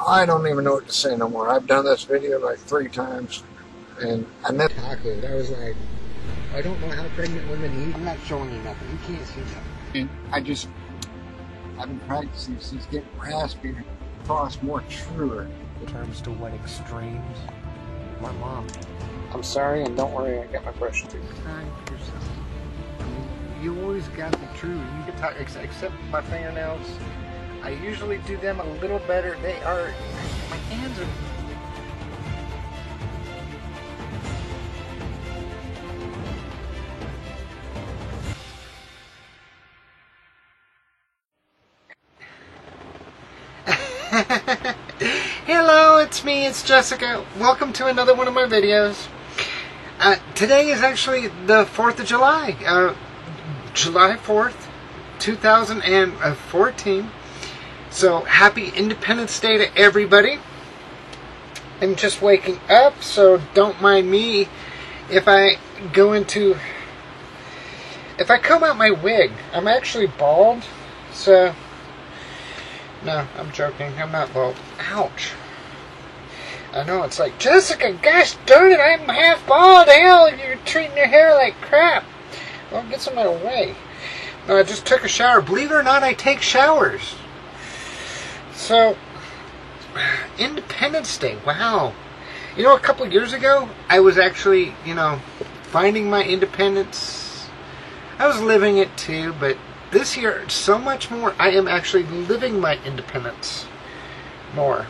I don't even know what to say no more. I've done this video like 3 times, and I meant chocolate. I was like, I don't know how pregnant women eat. I'm not showing you nothing. You can't see that. And I've been practicing since getting raspy and across more truer. In terms to what extremes? My mom. I'm sorry, and don't worry, I got my brush too. Kind yourself. You always got to be true. You can talk, except my fingernails. I usually do them a little better. They are, my hands are. Hello, it's me, it's Jessica. Welcome to another one of my videos. Today is actually the 4th of July. July 4th, 2014. So, happy Independence Day to everybody. I'm just waking up, so don't mind me if I comb out my wig. I'm actually bald, so... No, I'm joking. I'm not bald. Ouch. I know, it's like, Jessica, gosh darn it, I'm half bald. Hell, you're treating your hair like crap. Well, get some out of the way. No, I just took a shower. Believe it or not, I take showers. So, Independence Day, wow. You know, a couple years ago, I was actually, finding my independence. I was living it too, but this year, so much more, I am actually living my independence more.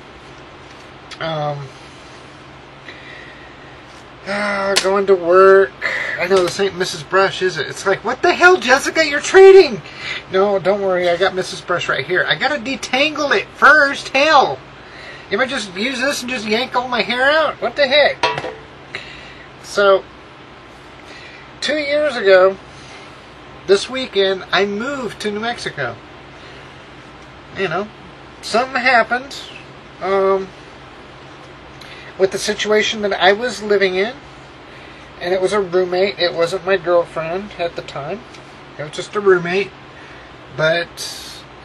Going to work. I know this ain't Mrs. Brush, is it? It's like, what the hell, Jessica? You're trading. No, don't worry. I got Mrs. Brush right here. I gotta detangle it first. Hell. You might just use this and just yank all my hair out? What the heck? So, 2 years ago, this weekend, I moved to New Mexico. Something happened with the situation that I was living in. And it was a roommate. It wasn't my girlfriend at the time. It was just a roommate. But,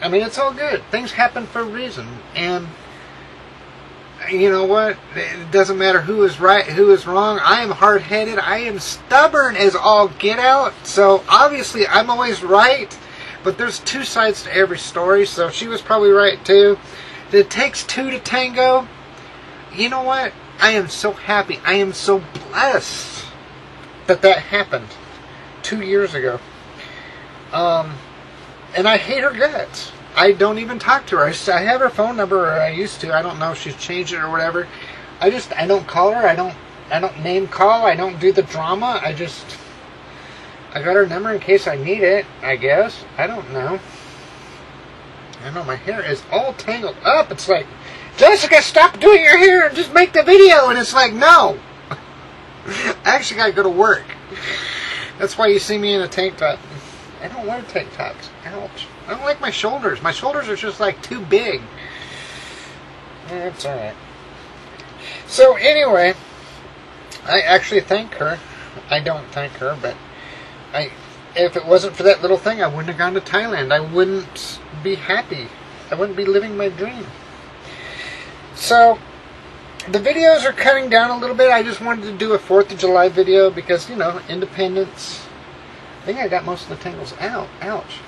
it's all good. Things happen for a reason. And, you know what? It doesn't matter who is right, who is wrong. I am hard-headed. I am stubborn as all get out. So, obviously, I'm always right. But there's two sides to every story. So, she was probably right, too. It takes two to tango. You know what? I am so happy. I am so blessed that happened 2 years ago. And I hate her guts. I don't even talk to her. I have her phone number, or I used to. I don't know if she's changed it or whatever. I don't call her. I don't name call. I don't do the drama. I got her number in case I need it, I guess. I don't know. I know my hair is all tangled up. It's like, Jessica, stop doing your hair and just make the video. And it's like, no. I actually got to go to work. That's why you see me in a tank top. I don't wear tank tops. Ouch. I don't like my shoulders. My shoulders are just like too big. That's alright. So anyway, I actually thank her. I don't thank her, but if it wasn't for that little thing, I wouldn't have gone to Thailand. I wouldn't be happy. I wouldn't be living my dream. So, the videos are cutting down a little bit. I just wanted to do a 4th of July video because, independence. I think I got most of the tangles out. Ouch.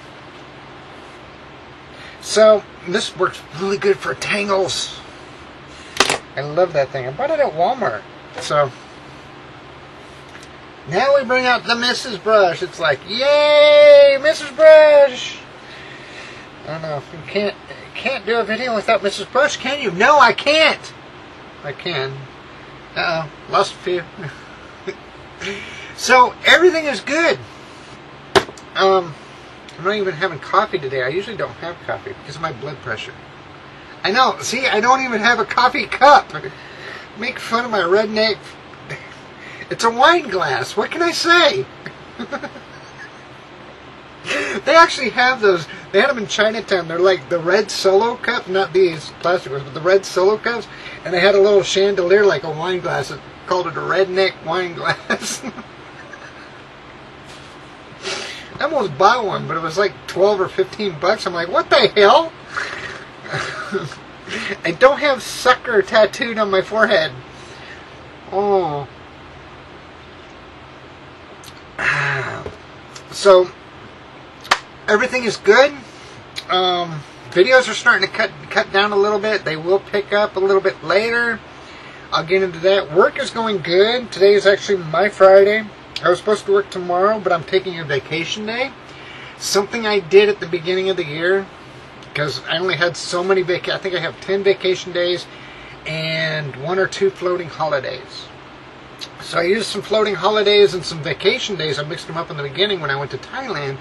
So, this works really good for tangles. I love that thing. I bought it at Walmart. So, now we bring out the Mrs. Brush. It's like, yay, Mrs. Brush. I don't know. You can't do a video without Mrs. Brush, can you? No, I can't. I can. Uh-oh. Lost a few. So, everything is good. I'm not even having coffee today. I usually don't have coffee because of my blood pressure. I know. See, I don't even have a coffee cup. Make fun of my redneck. It's a wine glass. What can I say? They actually have those. They had them in Chinatown. They're like the red Solo cup. Not these plastic ones, but the red Solo cups. And they had a little chandelier like a wine glass. It called it a redneck wine glass. I almost bought one, but it was like 12 or 15 bucks. I'm like, what the hell? I don't have sucker tattooed on my forehead. Oh. So, everything is good. Videos are starting to cut down a little bit. They will pick up a little bit later. I'll get into that. Work is going good. Today is actually my Friday. I was supposed to work tomorrow, but I'm taking a vacation day. Something I did at the beginning of the year, because I only had so many I think I have 10 vacation days and 1 or 2 floating holidays. So I used some floating holidays and some vacation days. I mixed them up in the beginning when I went to Thailand,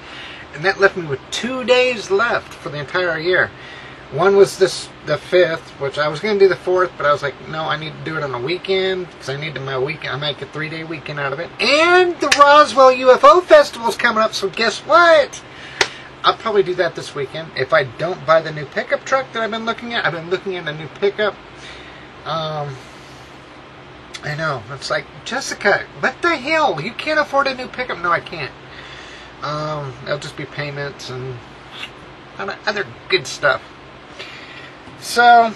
and that left me with 2 days left for the entire year. One was the 5th, which I was going to do the 4th, but I was like, no, I need to do it on a weekend, because I need my weekend. I might get a 3-day weekend out of it. And the Roswell UFO Festival is coming up, so guess what? I'll probably do that this weekend. If I don't buy the new pickup truck that I've been looking at, I've been looking at a new pickup. I know. It's like, Jessica, what the hell? You can't afford a new pickup. No, I can't. It'll just be payments and other good stuff. So,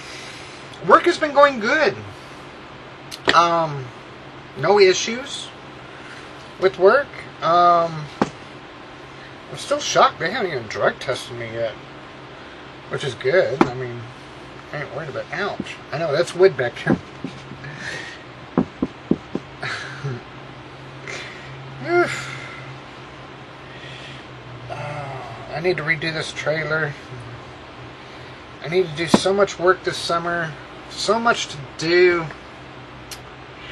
work has been going good. No issues with work. I'm still shocked they haven't even drug tested me yet, which is good. I mean, I ain't worried about. Ouch! I know that's wood back there. I need to redo this trailer. I need to do so much work this summer, so much to do,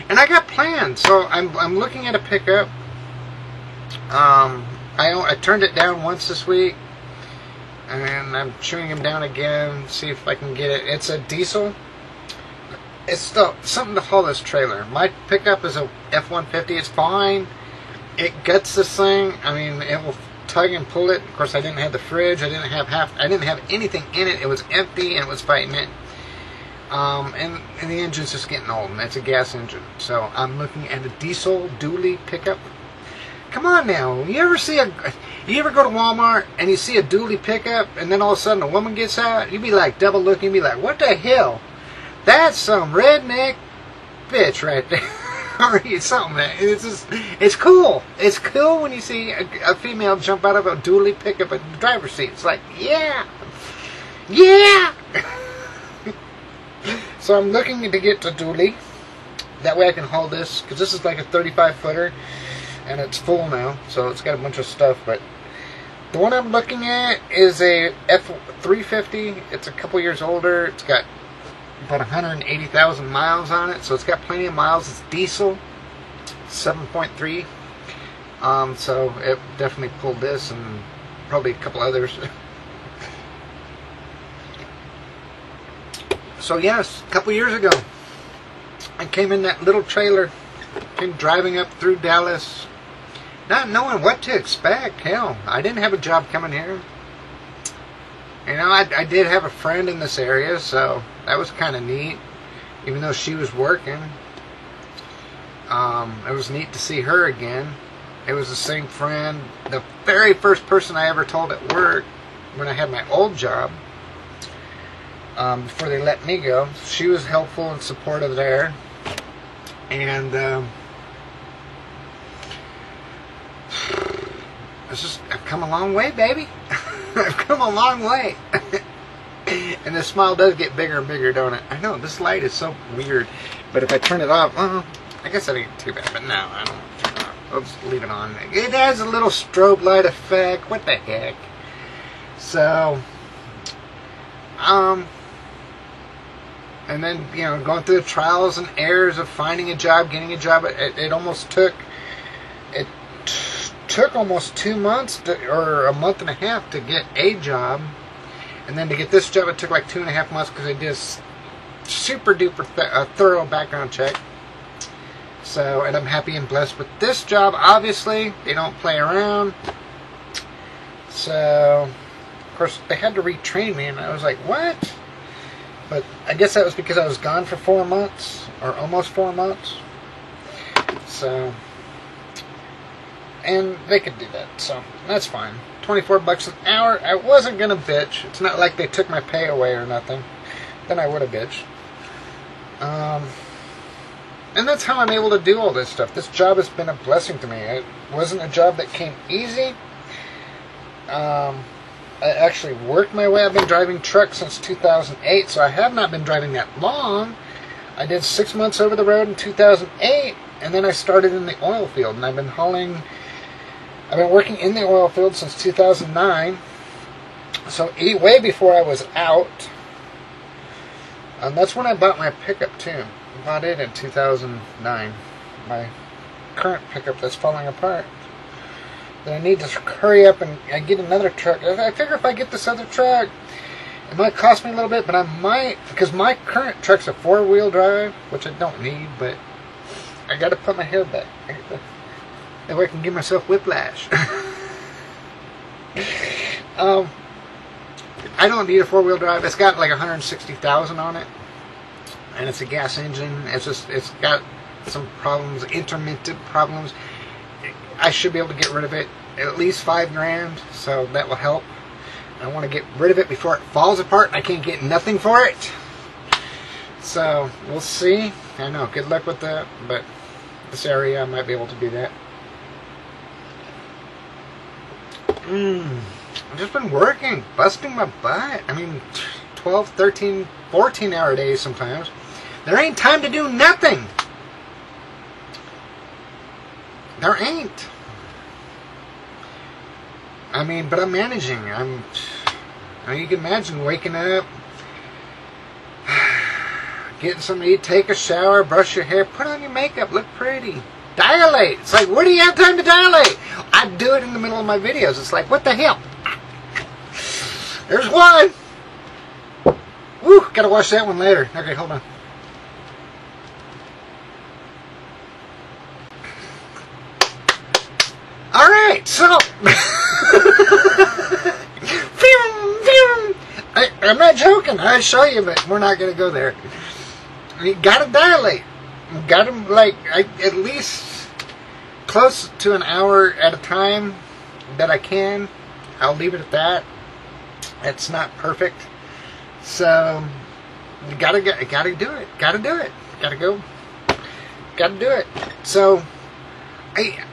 and I got plans. So I'm looking at a pickup. I turned it down once this week, and I'm chewing him down again, see if I can get it. It's a diesel. It's still something to haul this trailer. My pickup is a F-150. It's fine. It guts this thing. I mean, it will tug and pull it. Of course, I didn't have the fridge. I didn't have anything in it. It was empty, and it was fighting it. And the engine's just getting old, and it's a gas engine. So I'm looking at a diesel dually pickup. Come on now. You ever go to Walmart and you see a dually pickup, and then all of a sudden a woman gets out? You'd be like double looking. You'd be like, what the hell? That's some redneck bitch right there. Or something. It's cool. It's cool when you see a female jump out of a dually pickup at the driver's seat. It's like, yeah. Yeah. So I'm looking to get to dually. That way I can haul this, because this is like a 35-footer. And it's full now, so it's got a bunch of stuff. But the one I'm looking at is a F350. It's a couple years older. It's got about 180,000 miles on it, so it's got plenty of miles. It's diesel, 7.3. So it definitely pulled this and probably a couple others. So yes, a couple years ago, I came in that little trailer, came driving up through Dallas, not knowing what to expect. Hell, I didn't have a job coming here. You know, I did have a friend in this area, so that was kind of neat, even though she was working. It was neat to see her again. It was the same friend, the very first person I ever told at work when I had my old job, before they let me go. She was helpful and supportive there. And I've come a long way, baby. I've come a long way. And the smile does get bigger and bigger, don't it? I know, this light is so weird. But if I turn it off, well, I guess that ain't too bad. But no, I don't turn it off. I'll just leave it on. It has a little strobe light effect. What the heck? So, and then, you know, going through the trials and errors of finding a job, getting a job, it almost took, took almost 2 months or a month and a half to get a job. And then to get this job, it took like 2.5 months because they did a super duper thorough background check. So, and I'm happy and blessed with this job. Obviously, they don't play around. So, of course, they had to retrain me, and I was like, what? But I guess that was because I was gone for 4 months, or almost 4 months. So, and they could do that, so that's fine. 24 bucks an hour. I wasn't gonna bitch. It's not like they took my pay away or nothing. than I would have bitched. And that's how I'm able to do all this stuff. This job has been a blessing to me. It wasn't a job that came easy. I actually worked my way. I've been driving trucks since 2008, so I have not been driving that long. I did 6 months over the road in 2008, and then I started in the oil field, and I've been working in the oil field since 2009, so way before I was out. And that's when I bought my pickup, too. I bought it in 2009. My current pickup that's falling apart. Then I need to hurry up and get another truck. I figure if I get this other truck, it might cost me a little bit, but I might, because my current truck's a 4-wheel drive, which I don't need, but I got to put my hair back. That way I can give myself whiplash. I don't need a 4-wheel drive. It's got like 160,000 on it, and it's a gas engine. It's got some problems, intermittent problems. I should be able to get rid of it, at least $5,000, so that will help. I want to get rid of it before it falls apart. I can't get nothing for it, so we'll see. I know, good luck with that, but this area I might be able to do that. I've just been working, busting my butt. I mean, 12, 13, 14-hour days sometimes. There ain't time to do nothing. There ain't. I mean, but I'm managing. I mean, you can imagine waking up, getting something to eat, take a shower, brush your hair, put on your makeup, look pretty. Dilate. It's like, where do you have time to dilate? I do it in the middle of my videos. It's like, what the hell? There's one. Woo, gotta watch that one later. Okay, hold on. Alright, so I'm not joking. I'll show you, but we're not gonna go there. You gotta dilate. You gotta, like, at least close to an hour at a time that I can. I'll leave it at that. It's not perfect, so you gotta do it. Gotta do it. Gotta do it. So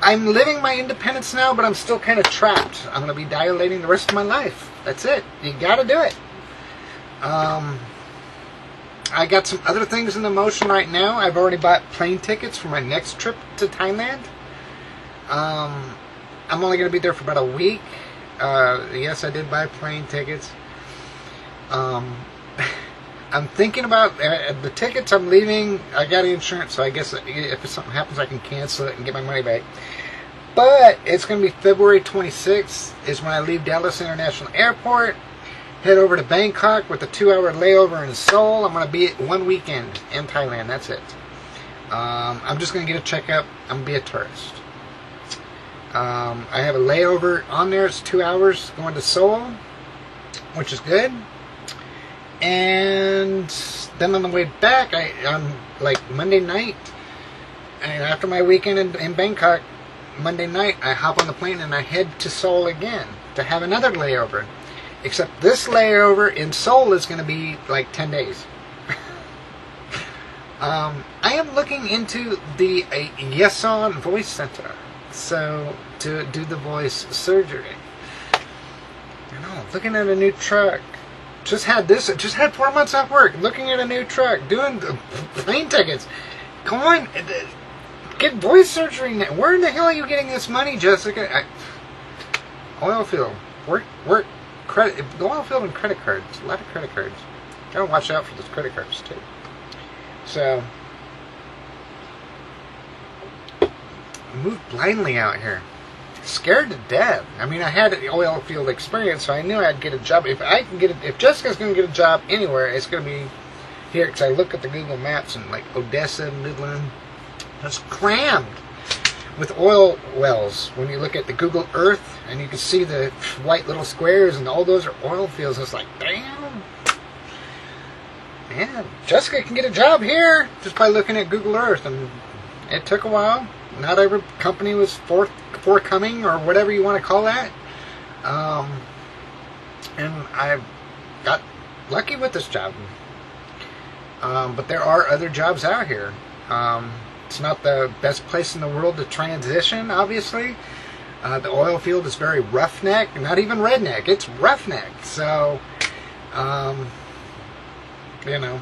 I'm living my independence now, but I'm still kind of trapped. I'm gonna be dilating the rest of my life. That's it. You gotta do it. I got some other things in the motion right now. I've already bought plane tickets for my next trip to Thailand. I'm only going to be there for about a week. Yes, I did buy plane tickets. I'm thinking about the tickets. I'm leaving. I got insurance, so I guess if something happens, I can cancel it and get my money back. But it's going to be February 26th is when I leave Dallas International Airport. Head over to Bangkok with a 2-hour layover in Seoul. I'm going to be at 1 weekend in Thailand. That's it. I'm just going to get a checkup. I'm going to be a tourist. I have a layover on there. It's 2 hours going to Seoul, which is good. And then on the way back, on like Monday night, and after my weekend in Bangkok, Monday night, I hop on the plane and I head to Seoul again to have another layover. Except this layover in Seoul is going to be like 10 days. I am looking into the Yeson Voice Center, so to do the voice surgery. You know, looking at a new truck. Just had 4 months off work. Looking at a new truck, doing plane tickets. Come on, get voice surgery now. Where in the hell are you getting this money, Jessica? Oil field, work. Credit, the oil field and credit cards. A lot of credit cards. Gotta watch out for those credit cards too. So, I moved blindly out here. Scared to death. I mean, I had an oil field experience, so I knew I'd get a job. If Jessica's gonna get a job anywhere, it's gonna be here. Because I look at the Google Maps and like Odessa, Midland, it's crammed with oil wells. When you look at the Google Earth and you can see the white little squares and all those are oil fields, it's like, damn, man, Jessica can get a job here just by looking at Google Earth. And it took a while. Not every company was forthcoming or whatever you want to call that. And I got lucky with this job. But there are other jobs out here. It's not the best place in the world to transition, obviously. The oil field is very roughneck, not even redneck, it's roughneck. So, you know,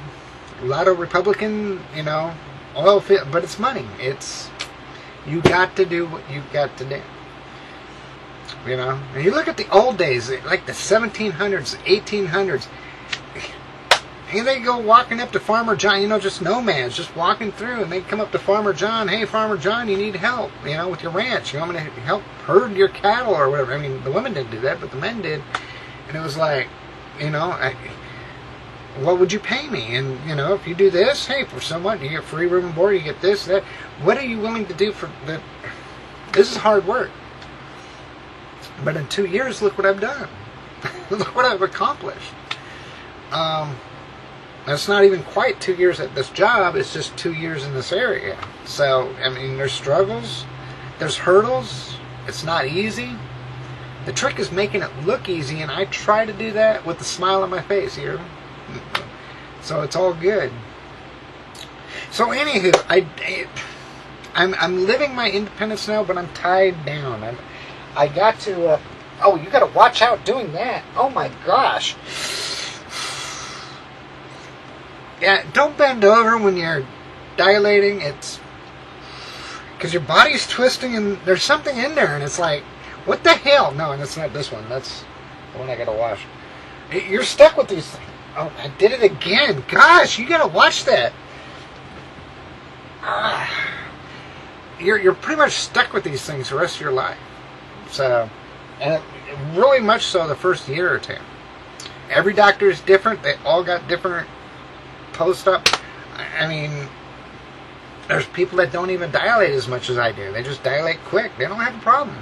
a lot of Republican, you know, oil field, but it's money. It's, you got to do what you got to do. You know, and you look at the old days, like the 1700s, 1800s, and they go walking up to Farmer John, you know, just nomads, just walking through, and they come up to Farmer John, hey, Farmer John, you need help, you know, with your ranch. You want me to help herd your cattle or whatever? I mean, the women didn't do that, but the men did. And it was like, you know, what would you pay me? And, you know, if you do this, hey, for someone, you get free room and board, you get this, that. What are you willing to do for that? This is hard work. But in 2 years, look what I've done. Look what I've accomplished. It's not even quite 2 years at this job. It's just 2 years in this area. So, I mean, there's struggles. There's hurdles. It's not easy. The trick is making it look easy, and I try to do that with a smile on my face here. So it's all good. So, anywho, I'm living my independence now, but I'm tied down. I got to... oh, you got to watch out doing that. Oh, my gosh. Yeah, don't bend over when you're dilating. It's because your body's twisting and there's something in there, and it's like, what the hell? No, and it's not this one. That's the one I gotta wash. You're stuck with these things. Oh, I did it again. Gosh, you gotta watch that. You're pretty much stuck with these things the rest of your life. So, and really much so the first year or two. Every doctor is different. They all got different post-op. I mean, there's people that don't even dilate as much as I do. They just dilate quick. They don't have a problem.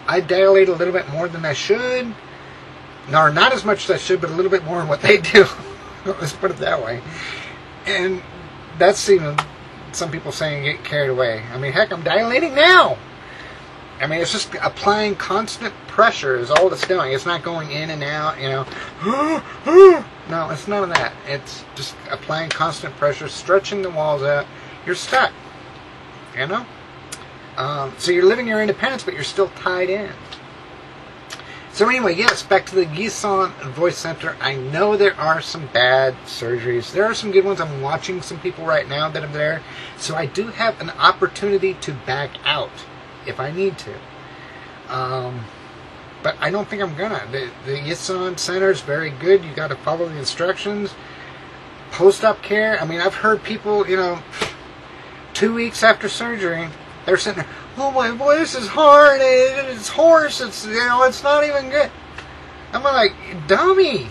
I dilate a little bit more than I should. No, not as much as I should, but a little bit more than what they do. Let's put it that way. And that's even some people saying get carried away. I mean, heck, I'm dilating now. I mean, it's just applying constant pressure is all it's doing. It's not going in and out, you know. No, it's none of that. It's just applying constant pressure, stretching the walls out. You're stuck, you know. So you're living your independence, but you're still tied in. So anyway, yes, back to the Yison Voice Center. I know there are some bad surgeries. There are some good ones. I'm watching some people right now that are there. So I do have an opportunity to back out if I need to. But I don't think I'm gonna. The Yison Center is very good. You got to follow the instructions. Post-op care. I mean, I've heard people, you know, 2 weeks after surgery, they're sitting there, oh, my voice is hard, it's hoarse, it's, you know, it's not even good. I'm like, dummy,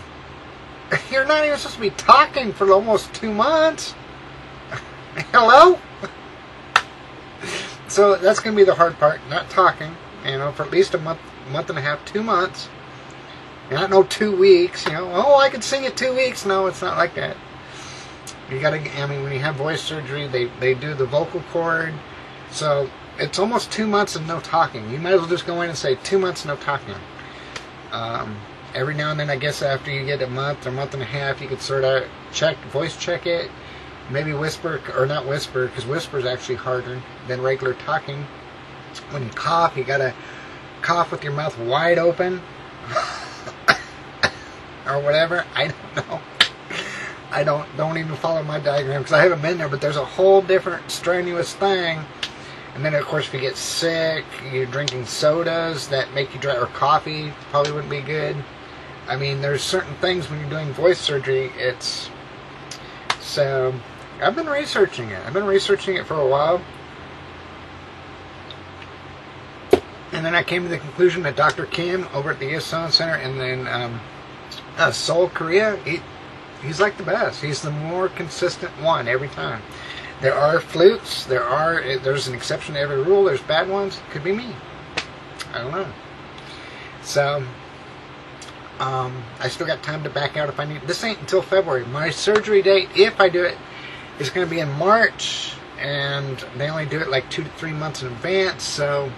you're not even supposed to be talking for almost 2 months. Hello? So that's going to be the hard part, not talking, you know, for at least a month and a half, 2 months. Not no 2 weeks, you know, oh, I can sing it 2 weeks. No, it's not like that. You gotta, I mean, when you have voice surgery, they do the vocal cord. So it's almost 2 months of no talking. You might as well just go in and say 2 months no talking. Every now and then, I guess after you get a month or month and a half, you could sort of voice check it. Maybe whisper, or not whisper, because whisper is actually harder than regular talking. When you cough, you gotta cough with your mouth wide open. Or whatever. I don't know. I don't even follow my diagram because I haven't been there, but there's a whole different strenuous thing. And then, of course, if you get sick, you're drinking sodas that make you dry, or coffee probably wouldn't be good. I mean, there's certain things when you're doing voice surgery, so I've been researching it. I've been researching it for a while. And then I came to the conclusion that Dr. Kim over at the Yison Center, and then Seoul, Korea, he's like the best. He's the more consistent one every time. There are flukes. There's an exception to every rule. There's bad ones. It could be me. I don't know. So, I still got time to back out if I need. This ain't until February. My surgery date, if I do it, is going to be in March. And they only do it like 2 to 3 months in advance. So,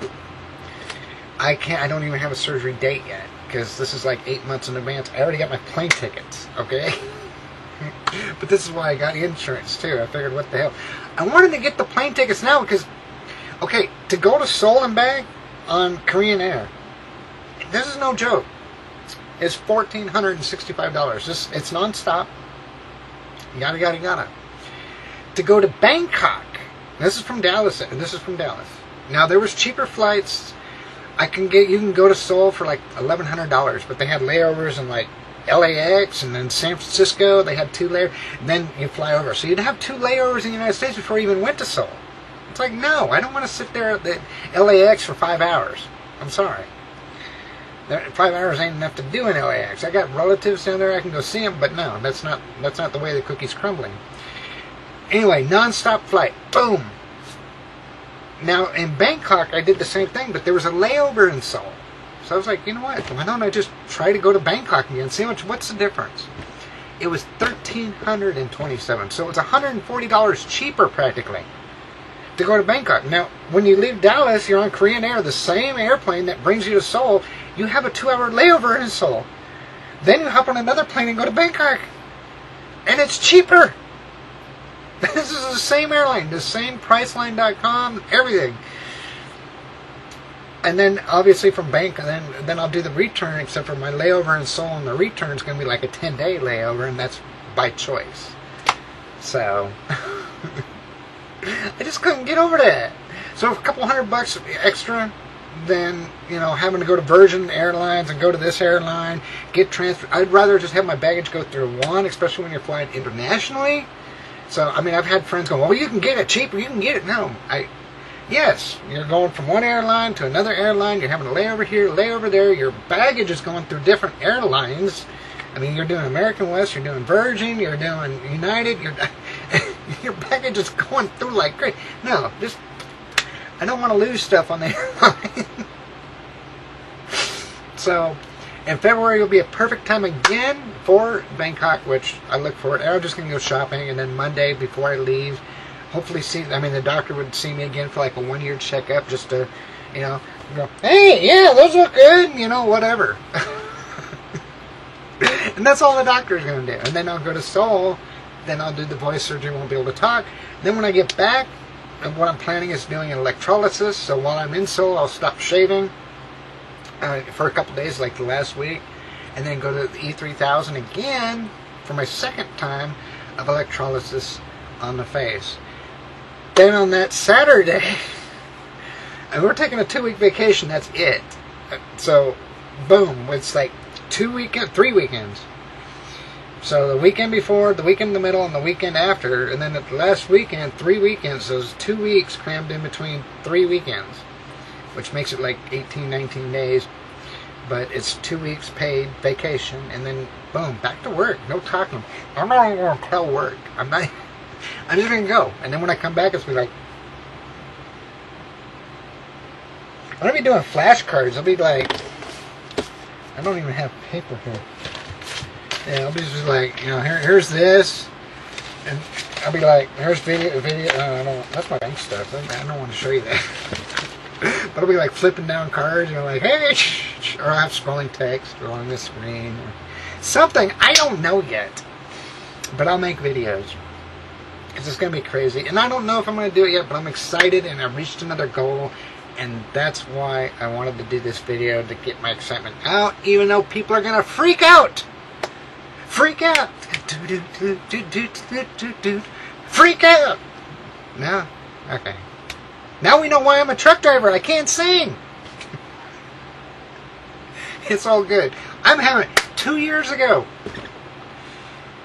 I don't even have a surgery date yet. Because this is like 8 months in advance. I already got my plane tickets. Okay? But this is why I got insurance too. I figured, what the hell? I wanted to get the plane tickets now because, okay, to go to Seoul and back on Korean Air, this is no joke. It's $1,465. It's nonstop. Yada yada yada. To go to Bangkok, this is from Dallas. Now there was cheaper flights. You can go to Seoul for like $1,100, but they had layovers in like LAX and then San Francisco. They had 2 layovers, and then you fly over. So you'd have 2 layovers in the United States before you even went to Seoul. It's like, no, I don't want to sit there at the LAX for 5 hours. I'm sorry. 5 hours ain't enough to do in LAX. I got relatives down there, I can go see them, but no, that's not the way the cookie's crumbling. Anyway, non-stop flight. Boom. Now, in Bangkok, I did the same thing, but there was a layover in Seoul. So I was like, you know what? Why don't I just try to go to Bangkok again? See what's the difference? It was $1,327. So it's $140 cheaper, practically, to go to Bangkok. Now, when you leave Dallas, you're on Korean Air, the same airplane that brings you to Seoul. You have a 2-hour layover in Seoul. Then you hop on another plane and go to Bangkok. And it's cheaper. This is the same airline, the same Priceline.com, everything. And then, obviously, from Bangkok, then I'll do the return, except for my layover in Seoul, and the return is going to be like a 10-day layover, and that's by choice. So, I just couldn't get over that. So, a couple $100 extra, then, having to go to Virgin Airlines and go to this airline, get transferred. I'd rather just have my baggage go through one, especially when you're flying internationally. So, I mean, I've had friends go, well, you can get it cheaper, you can get it. No, yes, you're going from one airline to another airline, you're having a layover here, layover there, your baggage is going through different airlines. I mean, you're doing American West, you're doing Virgin, you're doing United, your baggage is going through like crazy. No, I don't want to lose stuff on the airline. So, in February will be a perfect time again for Bangkok, which I look forward to. I'm just going to go shopping, and then Monday before I leave, hopefully the doctor would see me again for like a 1-year checkup, just to, go, hey, yeah, those look good, whatever. And that's all the doctor's going to do. And then I'll go to Seoul, then I'll do the voice surgery, won't be able to talk. Then when I get back, what I'm planning is doing an electrolysis, so while I'm in Seoul, I'll stop shaving for a couple days, like the last week, and then go to the E3000 again for my second time of electrolysis on the face. Then on that Saturday, and we're taking a 2-week vacation, that's it. So, boom, it's like 3 weekends. So the weekend before, the weekend in the middle, and the weekend after, and then the last weekend, 3 weekends, so it's 2 weeks crammed in between 3 weekends, which makes it like 18, 19 days. But it's 2 weeks paid vacation, and then boom, back to work. No talking. I'm not even going to tell work. I'm just going to go. And then when I come back, it's be like, I'm going to be doing flashcards. I'll be like, I don't even have paper here. Yeah, I'll be just like, here's this. And I'll be like, here's video. That's my bank stuff. I don't want to show you that. But I'll be like flipping down cards, like, hey, or I'll have scrolling text along the screen, or something. I don't know yet. But I'll make videos. Because it's going to be crazy. And I don't know if I'm going to do it yet, but I'm excited, and I've reached another goal. And that's why I wanted to do this video, to get my excitement out, even though people are going to freak out. Freak out. Freak out. No? Okay. Now we know why I'm a truck driver. I can't sing. It's all good. I'm having 2 years ago.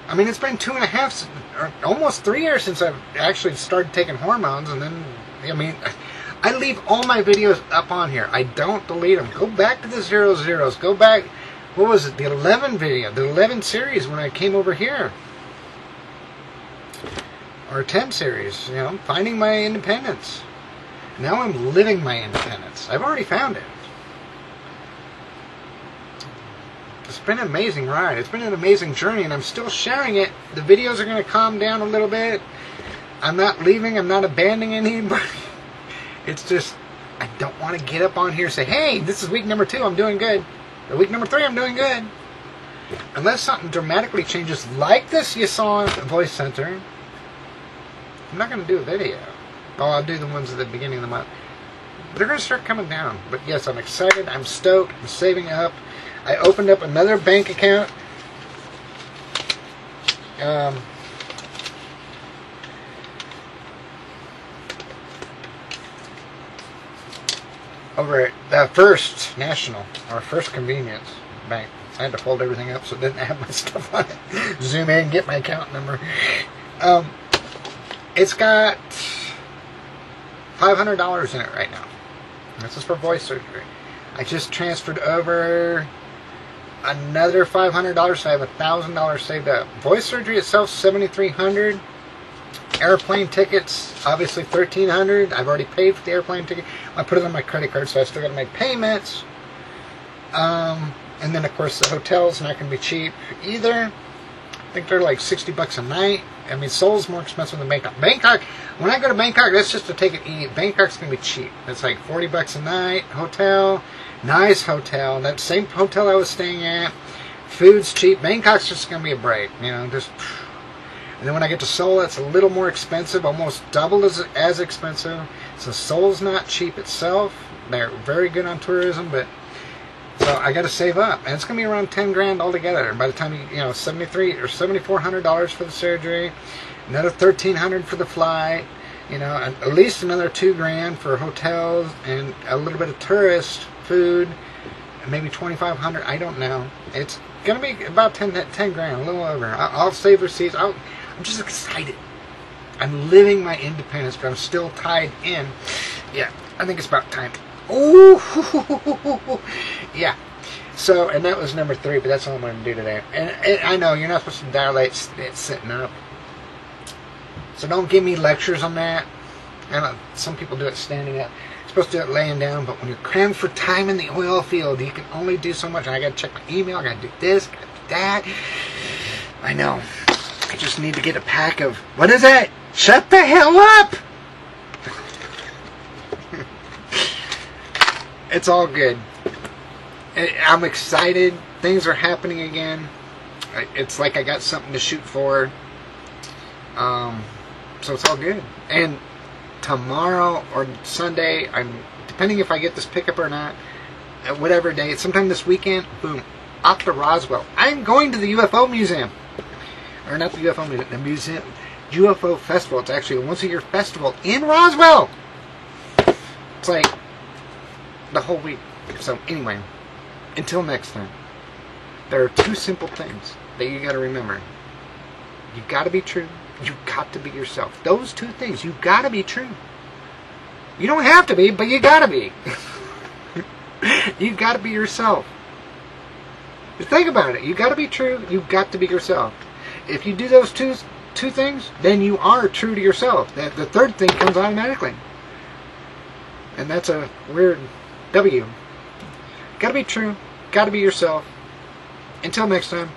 I mean, it's been 2.5, or almost 3 years since I've actually started taking hormones. And then, I leave all my videos up on here. I don't delete them. Go back to the 00s. Go back, what was it, the 11 video, the 11 series when I came over here. Or 10 series, finding my independence. Now I'm living my independence. I've already found it. It's been an amazing ride. It's been an amazing journey, and I'm still sharing it. The videos are going to calm down a little bit. I'm not leaving. I'm not abandoning anybody. It's just, I don't want to get up on here and say, hey, this is week number 2. I'm doing good. Or week number 3, I'm doing good. unless something dramatically changes like this you saw in Voice Center, I'm not going to do a video. Oh, I'll do the ones at the beginning of the month. They're going to start coming down. But yes, I'm excited. I'm stoked. I'm saving up. I opened up another bank account. Over at the First National, or First Convenience Bank. I had to fold everything up so it didn't have my stuff on it. Zoom in, get my account number. It's got $500 in it right now. This is for voice surgery. I just transferred over another $500, so I have $1,000 saved up. Voice surgery itself, $7,300. Airplane tickets, obviously $1,300. I've already paid for the airplane ticket. I put it on my credit card, so I still got to make payments. And then, of course, the hotel's not going to be cheap either. I think they're like $60 a night. I mean, Seoul's more expensive than Bangkok. Bangkok, when I go to Bangkok, that's just to take it eat. Bangkok's going to be cheap. It's like $40 a night. Hotel, nice hotel. That same hotel I was staying at. Food's cheap. Bangkok's just going to be a break, you know, just... And then when I get to Seoul, it's a little more expensive, almost double as expensive. So Seoul's not cheap itself. They're very good on tourism, but so I got to save up, and it's gonna be around 10 grand altogether. By the time you know, $7,300 or $7,400 for the surgery, another $1,300 for the flight, you know, at least another 2 grand for hotels and a little bit of tourist food, and maybe $2,500. I don't know. It's gonna be about 10 grand, a little over. I'll save receipts. I'm just excited. I'm living my independence, but I'm still tied in. Yeah, I think it's about time. Oh, yeah. So, and that was number 3, but that's all I'm going to do today. And I know you're not supposed to dilate it sitting up. So don't give me lectures on that. I know some people do it standing up. You're supposed to do it laying down, but when you're crammed for time in the oil field, you can only do so much. And I got to check my email. I got to do this, got to do that. I know. I just need to get a pack of, what is it? Shut the hell up! It's all good. I'm excited. Things are happening again. It's like I got something to shoot for. So it's all good. And tomorrow or Sunday, depending if I get this pickup or not, whatever day, sometime this weekend, boom, off to Roswell. I'm going to the UFO Museum. Or not the UFO Museum, the museum, UFO Festival. It's actually a once-a-year festival in Roswell. It's like the whole week. So anyway, until next time, there are 2 simple things that you got to remember. You got to be true. You got to be yourself. Those 2 things. You got to be true. You don't have to be, but you got to be. You got to be yourself. Just think about it. You got to be true. You got to be yourself. If you do those two things, then you are true to yourself. The third thing comes automatically. And that's a weird W. Gotta be true. Gotta be yourself. Until next time.